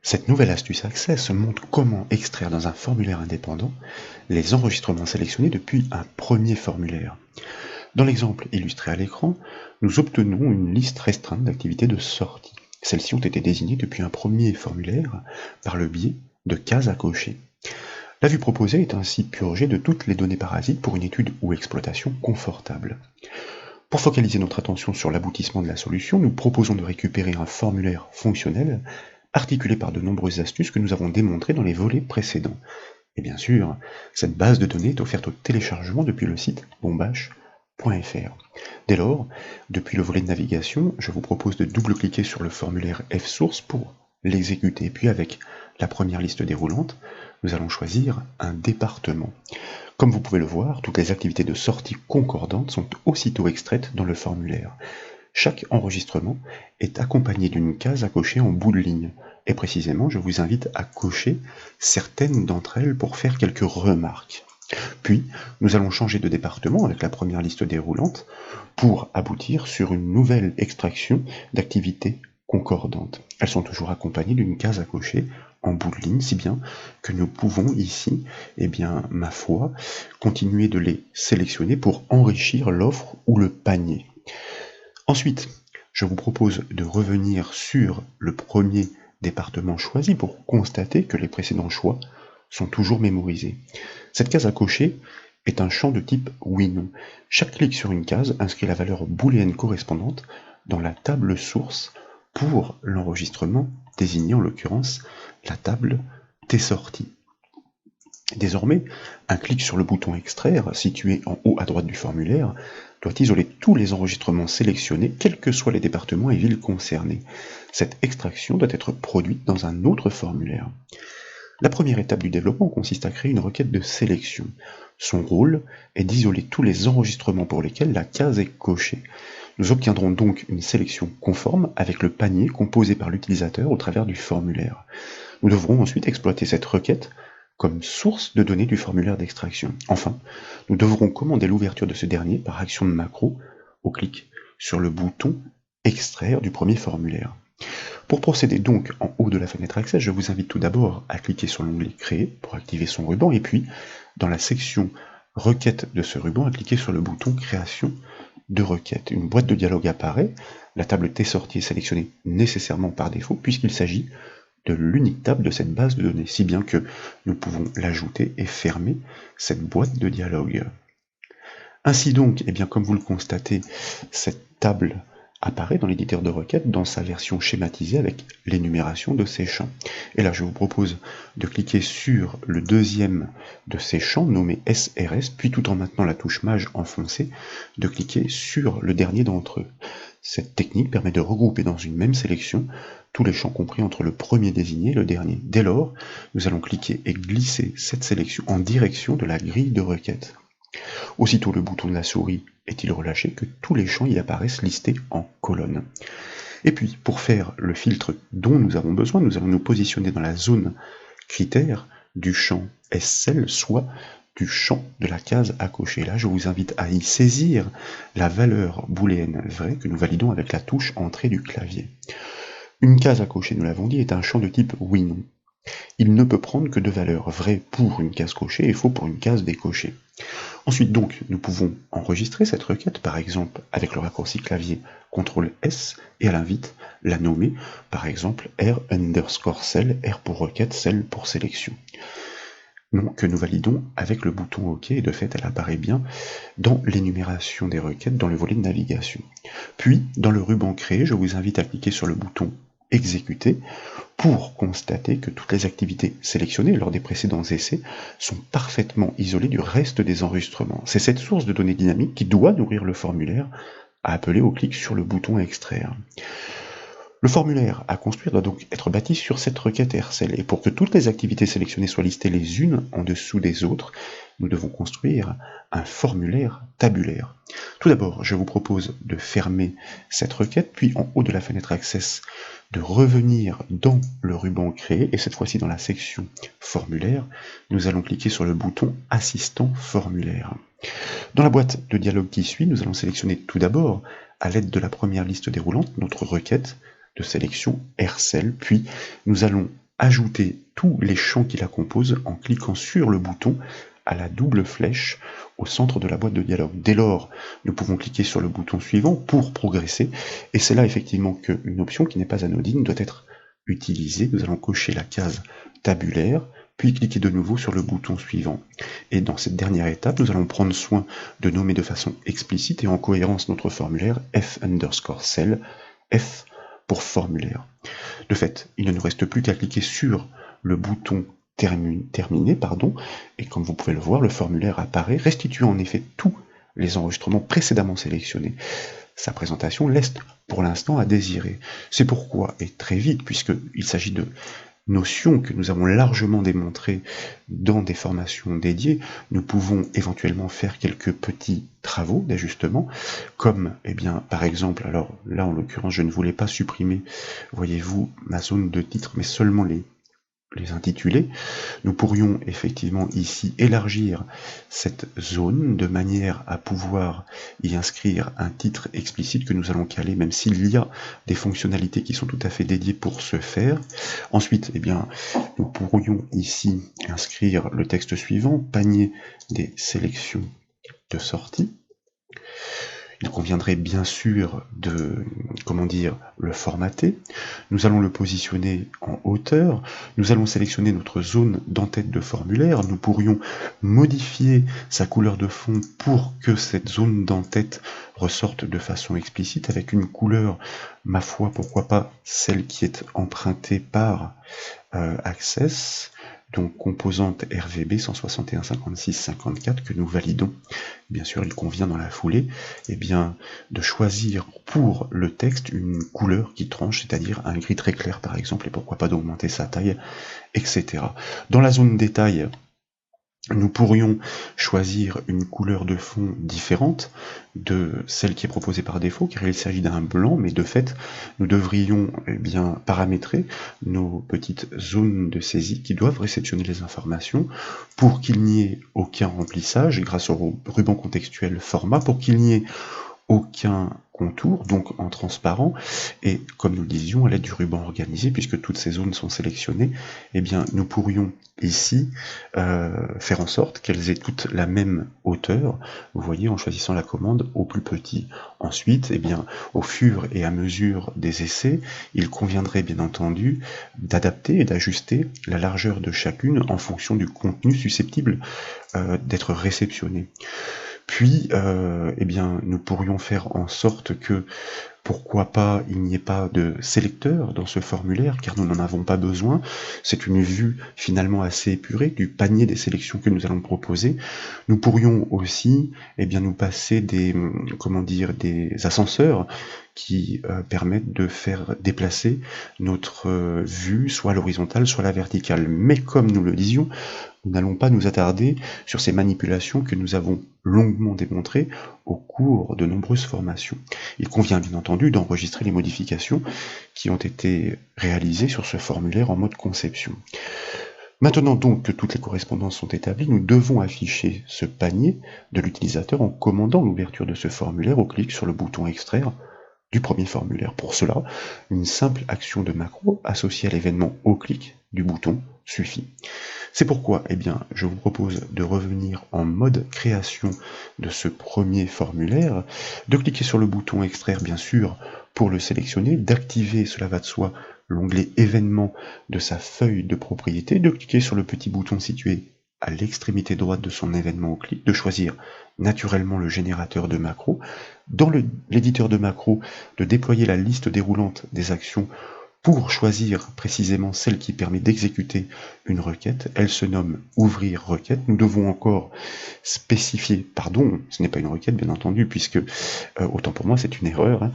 Cette nouvelle astuce Access montre comment extraire dans un formulaire indépendant les enregistrements sélectionnés depuis un premier formulaire. Dans l'exemple illustré à l'écran, nous obtenons une liste restreinte d'activités de sortie. Celles-ci ont été désignées depuis un premier formulaire par le biais de cases à cocher. La vue proposée est ainsi purgée de toutes les données parasites pour une étude ou exploitation confortable. Pour focaliser notre attention sur l'aboutissement de la solution, nous proposons de récupérer un formulaire fonctionnel articulé par de nombreuses astuces que nous avons démontrées dans les volets précédents. Et bien sûr, cette base de données est offerte au téléchargement depuis le site bombache.fr. Dès lors, depuis le volet de navigation, je vous propose de double-cliquer sur le formulaire Fsource pour l'exécuter. Puis avec la première liste déroulante, nous allons choisir un département. Comme vous pouvez le voir, toutes les activités de sortie concordantes sont aussitôt extraites dans le formulaire. Chaque enregistrement est accompagné d'une case à cocher en bout de ligne. Et précisément, je vous invite à cocher certaines d'entre elles pour faire quelques remarques. Puis, nous allons changer de département avec la première liste déroulante pour aboutir sur une nouvelle extraction d'activités concordantes. Elles sont toujours accompagnées d'une case à cocher en bout de ligne, si bien que nous pouvons ici, ma foi, continuer de les sélectionner pour enrichir l'offre ou le panier. Ensuite, je vous propose de revenir sur le premier département choisi pour constater que les précédents choix sont toujours mémorisés. Cette case à cocher est un champ de type oui/non. Chaque clic sur une case inscrit la valeur booléenne correspondante dans la table source pour l'enregistrement désigné en l'occurrence la table T-sortie. Désormais, un clic sur le bouton Extraire, situé en haut à droite du formulaire, doit isoler tous les enregistrements sélectionnés, quels que soient les départements et villes concernés. Cette extraction doit être produite dans un autre formulaire. La première étape du développement consiste à créer une requête de sélection. Son rôle est d'isoler tous les enregistrements pour lesquels la case est cochée. Nous obtiendrons donc une sélection conforme avec le panier composé par l'utilisateur au travers du formulaire. Nous devrons ensuite exploiter cette requête comme source de données du formulaire d'extraction. Enfin, nous devrons commander l'ouverture de ce dernier par action de macro au clic sur le bouton « Extraire » du premier formulaire. Pour procéder donc en haut de la fenêtre Access, je vous invite tout d'abord à cliquer sur l'onglet « Créer » pour activer son ruban, et puis, dans la section « Requête » de ce ruban, à cliquer sur le bouton « Création de requête ». Une boîte de dialogue apparaît, la table T-sortie est sélectionnée nécessairement par défaut, puisqu'il s'agit de l'unique table de cette base de données, si bien que nous pouvons l'ajouter et fermer cette boîte de dialogue. Ainsi donc, comme vous le constatez, cette table apparaît dans l'éditeur de requêtes dans sa version schématisée avec l'énumération de ces champs. Et là, je vous propose de cliquer sur le deuxième de ces champs, nommé SRS, puis tout en maintenant la touche Maj enfoncée, de cliquer sur le dernier d'entre eux. Cette technique permet de regrouper dans une même sélection tous les champs compris entre le premier désigné et le dernier. Dès lors, nous allons cliquer et glisser cette sélection en direction de la grille de requête. Aussitôt le bouton de la souris est-il relâché que tous les champs y apparaissent listés en colonne. Et puis, pour faire le filtre dont nous avons besoin, nous allons nous positionner dans la zone critère du champ SCEL, soit du champ de la case à cocher. Là, je vous invite à y saisir la valeur booléenne vraie que nous validons avec la touche entrée du clavier. Une case à cocher, nous l'avons dit, est un champ de type oui/non. Il ne peut prendre que deux valeurs, vraies pour une case cochée et faux pour une case décochée. Ensuite donc, nous pouvons enregistrer cette requête, par exemple avec le raccourci clavier CTRL-S, et à l'invite la nommer, par exemple R_cell, R pour requête, cell pour sélection. Nom que nous validons avec le bouton OK, et de fait elle apparaît bien dans l'énumération des requêtes dans le volet de navigation. Puis, dans le ruban Créer, je vous invite à cliquer sur le bouton Exécuter pour constater que toutes les activités sélectionnées lors des précédents essais sont parfaitement isolées du reste des enregistrements. C'est cette source de données dynamiques qui doit nourrir le formulaire à appeler au clic sur le bouton Extraire. Le formulaire à construire doit donc être bâti sur cette requête RCEL, et pour que toutes les activités sélectionnées soient listées les unes en dessous des autres, nous devons construire un formulaire tabulaire. Tout d'abord, je vous propose de fermer cette requête, puis en haut de la fenêtre Access, de revenir dans le ruban Créer, et cette fois-ci dans la section Formulaire, nous allons cliquer sur le bouton Assistant formulaire. Dans la boîte de dialogue qui suit, nous allons sélectionner tout d'abord, à l'aide de la première liste déroulante, notre requête de sélection RCEL, puis nous allons ajouter tous les champs qui la composent en cliquant sur le bouton à la double flèche au centre de la boîte de dialogue. Dès lors, nous pouvons cliquer sur le bouton suivant pour progresser, et c'est là effectivement qu'une option qui n'est pas anodine doit être utilisée. Nous allons cocher la case tabulaire, puis cliquer de nouveau sur le bouton suivant. Et dans cette dernière étape, nous allons prendre soin de nommer de façon explicite et en cohérence notre formulaire f_cell, F pour formulaire. De fait, il ne nous reste plus qu'à cliquer sur le bouton terminé, et comme vous pouvez le voir, le formulaire apparaît, restituant en effet tous les enregistrements précédemment sélectionnés. Sa présentation laisse pour l'instant à désirer. C'est pourquoi, et très vite, puisqu'il s'agit de notions que nous avons largement démontrées dans des formations dédiées, nous pouvons éventuellement faire quelques petits travaux d'ajustement, comme, par exemple, alors là en l'occurrence je ne voulais pas supprimer, voyez-vous, ma zone de titre, mais seulement les intitulés. Nous pourrions effectivement ici élargir cette zone de manière à pouvoir y inscrire un titre explicite que nous allons caler, même s'il y a des fonctionnalités qui sont tout à fait dédiées pour ce faire. Ensuite, nous pourrions ici inscrire le texte suivant, panier des sélections de sortie. Il conviendrait bien sûr de, le formater. Nous allons le positionner en hauteur. Nous allons sélectionner notre zone d'entête de formulaire. Nous pourrions modifier sa couleur de fond pour que cette zone d'entête ressorte de façon explicite avec une couleur, ma foi, pourquoi pas celle qui est empruntée par Access, donc composante RVB 161.56.54 que nous validons. Bien sûr, il convient dans la foulée de choisir pour le texte une couleur qui tranche, c'est-à-dire un gris très clair par exemple, et pourquoi pas d'augmenter sa taille, etc. Dans la zone détail, nous pourrions choisir une couleur de fond différente de celle qui est proposée par défaut, car il s'agit d'un blanc, mais de fait, nous devrions paramétrer nos petites zones de saisie qui doivent réceptionner les informations pour qu'il n'y ait aucun remplissage, grâce au ruban contextuel format, pour qu'il n'y ait aucun contour, donc en transparent, et comme nous le disions, à l'aide du ruban organisé, puisque toutes ces zones sont sélectionnées, nous pourrions ici faire en sorte qu'elles aient toutes la même hauteur, vous voyez, en choisissant la commande au plus petit. Ensuite, au fur et à mesure des essais, il conviendrait bien entendu d'adapter et d'ajuster la largeur de chacune en fonction du contenu susceptible d'être réceptionné. Puis, nous pourrions faire en sorte que, pourquoi pas, il n'y ait pas de sélecteur dans ce formulaire, car nous n'en avons pas besoin. C'est une vue finalement assez épurée du panier des sélections que nous allons proposer. Nous pourrions aussi nous passer des ascenseurs qui permettent de faire déplacer notre vue soit à l'horizontale, soit à la verticale. Mais comme nous le disions, nous n'allons pas nous attarder sur ces manipulations que nous avons longuement démontrées au cours de nombreuses formations. Il convient bien entendu d'enregistrer les modifications qui ont été réalisées sur ce formulaire en mode conception. Maintenant donc que toutes les correspondances sont établies, nous devons afficher ce panier de l'utilisateur en commandant l'ouverture de ce formulaire au clic sur le bouton extraire du premier formulaire. Pour cela, une simple action de macro associée à l'événement au clic du bouton suffit. C'est pourquoi je vous propose de revenir en mode création de ce premier formulaire, de cliquer sur le bouton extraire bien sûr pour le sélectionner, d'activer, cela va de soi, l'onglet événements de sa feuille de propriété, de cliquer sur le petit bouton situé à l'extrémité droite de son événement au clic, de choisir naturellement le générateur de macros, dans l'éditeur de macros, de déployer la liste déroulante des actions pour choisir précisément celle qui permet d'exécuter une requête. Elle se nomme ouvrir requête. Nous devons encore spécifier, ce n'est pas une requête bien entendu, puisque autant pour moi c'est une erreur,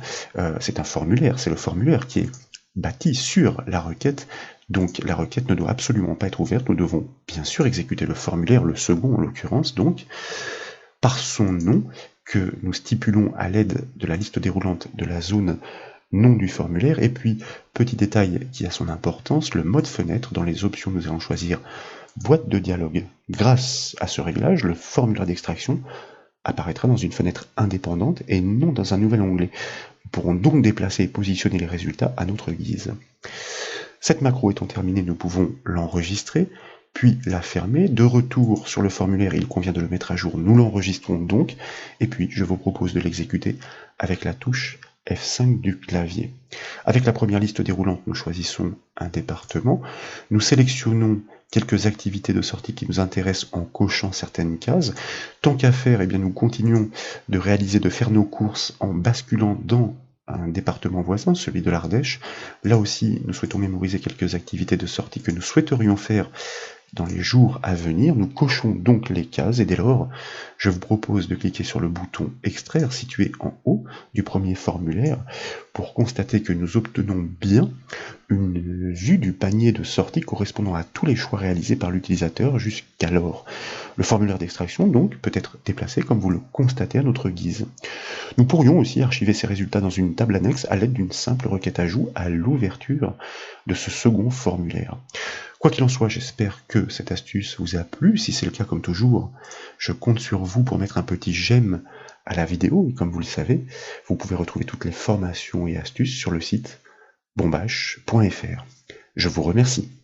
c'est un formulaire, c'est le formulaire qui est bâti sur la requête. Donc la requête ne doit absolument pas être ouverte, nous devons bien sûr exécuter le formulaire, le second en l'occurrence, donc par son nom que nous stipulons à l'aide de la liste déroulante de la zone nom du formulaire, et puis petit détail qui a son importance, le mode fenêtre. Dans les options nous allons choisir boîte de dialogue. Grâce à ce réglage, le formulaire d'extraction apparaîtra dans une fenêtre indépendante et non dans un nouvel onglet. Nous pourrons donc déplacer et positionner les résultats à notre guise. Cette macro étant terminée, nous pouvons l'enregistrer, puis la fermer. De retour sur le formulaire, il convient de le mettre à jour, nous l'enregistrons donc, et puis je vous propose de l'exécuter avec la touche F5 du clavier. Avec la première liste déroulante, nous choisissons un département, nous sélectionnons quelques activités de sortie qui nous intéressent en cochant certaines cases. Tant qu'à faire, eh bien, nous continuons de faire nos courses en basculant dans un département voisin, celui de l'Ardèche. Là aussi, nous souhaitons mémoriser quelques activités de sortie que nous souhaiterions faire dans les jours à venir. Nous cochons donc les cases et dès lors, je vous propose de cliquer sur le bouton Extraire situé en haut du premier formulaire pour constater que nous obtenons bien une vue du panier de sortie correspondant à tous les choix réalisés par l'utilisateur jusqu'alors. Le formulaire d'extraction donc peut être déplacé comme vous le constatez à notre guise. Nous pourrions aussi archiver ces résultats dans une table annexe à l'aide d'une simple requête ajout à l'ouverture de ce second formulaire. Quoi qu'il en soit, j'espère que cette astuce vous a plu. Si c'est le cas, comme toujours, je compte sur vous pour mettre un petit j'aime à la vidéo. Et comme vous le savez, vous pouvez retrouver toutes les formations et astuces sur le site bombache.fr. Je vous remercie.